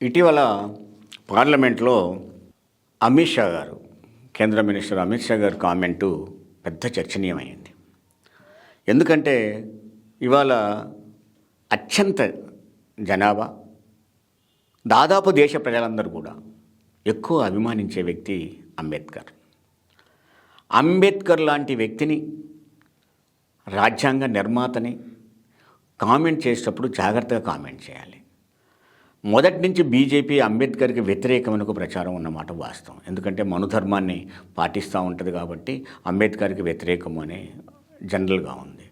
ఇటీవల పార్లమెంట్లో అమిత్ షా గారు, కేంద్ర మినిస్టర్ అమిత్ షా గారు కామెంటు పెద్ద చర్చనీయమైంది. ఎందుకంటే ఇవాళ అత్యంత జనాభా, దాదాపు దేశ ప్రజలందరూ కూడా ఎక్కువ అభిమానించే వ్యక్తి అంబేద్కర్. అంబేద్కర్ లాంటి వ్యక్తిని, రాజ్యాంగ నిర్మాతని కామెంట్ చేసేటప్పుడు జాగ్రత్తగా కామెంట్ చేయాలి. మొదటి నుంచి బీజేపీ అంబేద్కర్కి వ్యతిరేకమైన ఒక ప్రచారం ఉన్నమాట వాస్తవం. ఎందుకంటే మనుధర్మాన్ని పాటిస్తూ ఉంటుంది కాబట్టి అంబేద్కర్కి వ్యతిరేకము అనే జనరల్గా ఉంది.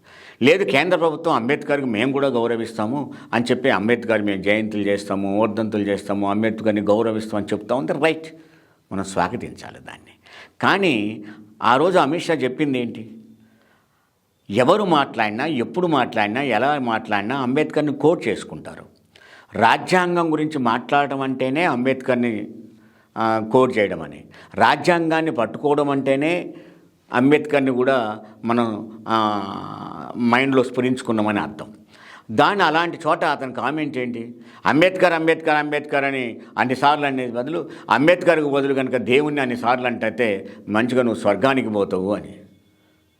లేదు, కేంద్ర ప్రభుత్వం అంబేద్కర్కి మేము కూడా గౌరవిస్తాము అని చెప్పి అంబేద్కర్ మేము జయంతులు చేస్తాము, వర్ధంతులు చేస్తాము, అంబేద్కర్ని గౌరవిస్తాం అని చెప్తా ఉంది. రైట్, మనం స్వాగతించాలి దాన్ని. కానీ ఆ రోజు అమిత్ షా చెప్పింది ఏంటి? ఎవరు మాట్లాడినా, ఎప్పుడు మాట్లాడినా, ఎలా మాట్లాడినా అంబేద్కర్ని కోట్ చేసుకుంటారు. రాజ్యాంగం గురించి మాట్లాడటం అంటేనే అంబేద్కర్ని కోట్ చేయడం అని, రాజ్యాంగాన్ని పట్టుకోవడం అంటేనే అంబేద్కర్ని కూడా మనం మైండ్లో స్ఫురించుకున్నామని అర్థం. దాన్ని అలాంటి చోట అతని కామెంట్ ఏంటి? అంబేద్కర్ అంబేద్కర్ అంబేద్కర్ అని అన్నిసార్లు అనేది బదులు అంబేద్కర్కి బదులు కనుక దేవుణ్ణి అన్నిసార్లు అంటే మంచిగా నువ్వు స్వర్గానికి పోతావు అని.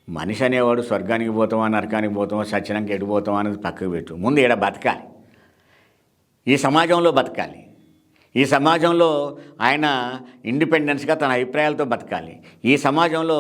మనిషి అనేవాడు స్వర్గానికి పోతావా, నరకానికి పోతావా, సచ్చినానికి ఎడిపోతావా అనేది పక్కకు పెట్టు. ముందు ఈడ బతకాలి, ఈ సమాజంలో బతకాలి. ఈ సమాజంలో ఆయన ఇండిపెండెన్స్గా తన అభిప్రాయాలతో బతకాలి. ఈ సమాజంలో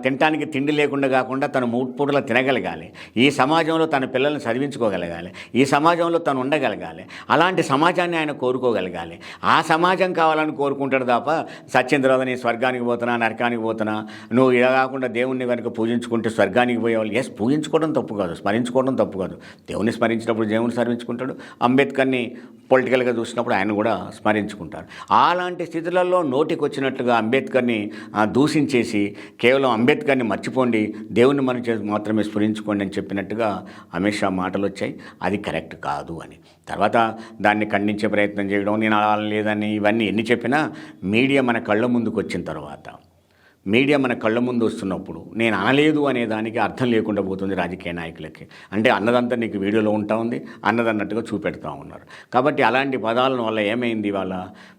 తినటానికి తిండి లేకుండా కాకుండా తను 3 పూటలా తినగలగాలి. ఈ సమాజంలో తన పిల్లల్ని చదివించుకోగలగాలి. ఈ సమాజంలో తను ఉండగలగాలి. అలాంటి సమాజాన్ని ఆయన కోరుకోగలగాలి. ఆ సమాజం కావాలని కోరుకుంటాడు తప్ప సత్యం తర్వాత నీ స్వర్గానికి పోతున్నా, నరకానికి పోతున్నా, నువ్వు ఇలా కాకుండా దేవుణ్ణి కనుక పూజించుకుంటే స్వర్గానికి పోయేవాళ్ళు. ఎస్, పూజించుకోవడం తప్పు కాదు, స్మరించుకోవడం తప్పు కాదు. దేవుణ్ణి స్మరించినప్పుడు దేవుని స్మరించుకుంటాడు, అంబేద్కర్ని పొలిటికల్గా చూసినప్పుడు ఆయన కూడా స్మరించుకుంటారు. అలాంటి స్థితులలో నోటికి వచ్చినట్లుగా అంబేద్కర్ని దూషించేసి కేవలం అంబేద్కర్ని మర్చిపోండి, దేవుని మాత్రమే స్మరించుకోండి అని చెప్పినట్టుగా అమిత్ షా మాటలు వచ్చాయి. అది కరెక్ట్ కాదు అని. తర్వాత దాన్ని ఖండించే ప్రయత్నం చేయడం, నేను అలా లేదని, ఇవన్నీ ఎన్ని చెప్పినా మీడియా మన కళ్ళ ముందుకు వచ్చిన తర్వాత, మీడియా మన కళ్ళ ముందు వస్తున్నప్పుడు నేను అనలేదు అనే దానికి అర్థం లేకుండా పోతుంది రాజకీయ నాయకులకి. అంటే అన్నదంతా నీకు వీడియోలో ఉంటా ఉంది, అన్నదన్నట్టుగా చూపెడతా ఉన్నారు. కాబట్టి అలాంటి పదాల వల్ల ఏమైంది? వాళ్ళ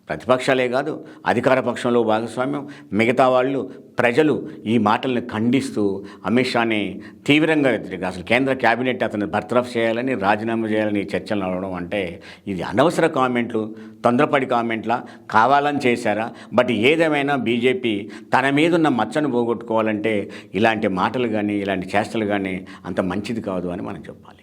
ప్రతిపక్షాలే కాదు, అధికార పక్షంలో భాగస్వామ్యం, మిగతా వాళ్ళు, ప్రజలు ఈ మాటల్ని ఖండిస్తూ అమిత్ షాని తీవ్రంగా వ్యతిరేక, అసలు కేంద్ర క్యాబినెట్ అతను బర్తరఫ్ చేయాలని, రాజీనామా చేయాలని చర్చలు నడవడం అంటే ఇది అనవసర కామెంట్లు, తొందరపడి కామెంట్లా, కావాలని చేశారా? బట్ ఏదేమైనా బీజేపీ తన మీద ఉన్న మచ్చను పోగొట్టుకోవాలంటే ఇలాంటి మాటలు కానీ, ఇలాంటి చేష్టలు కానీ అంత మంచిది కాదు అని మనం చెప్పాలి.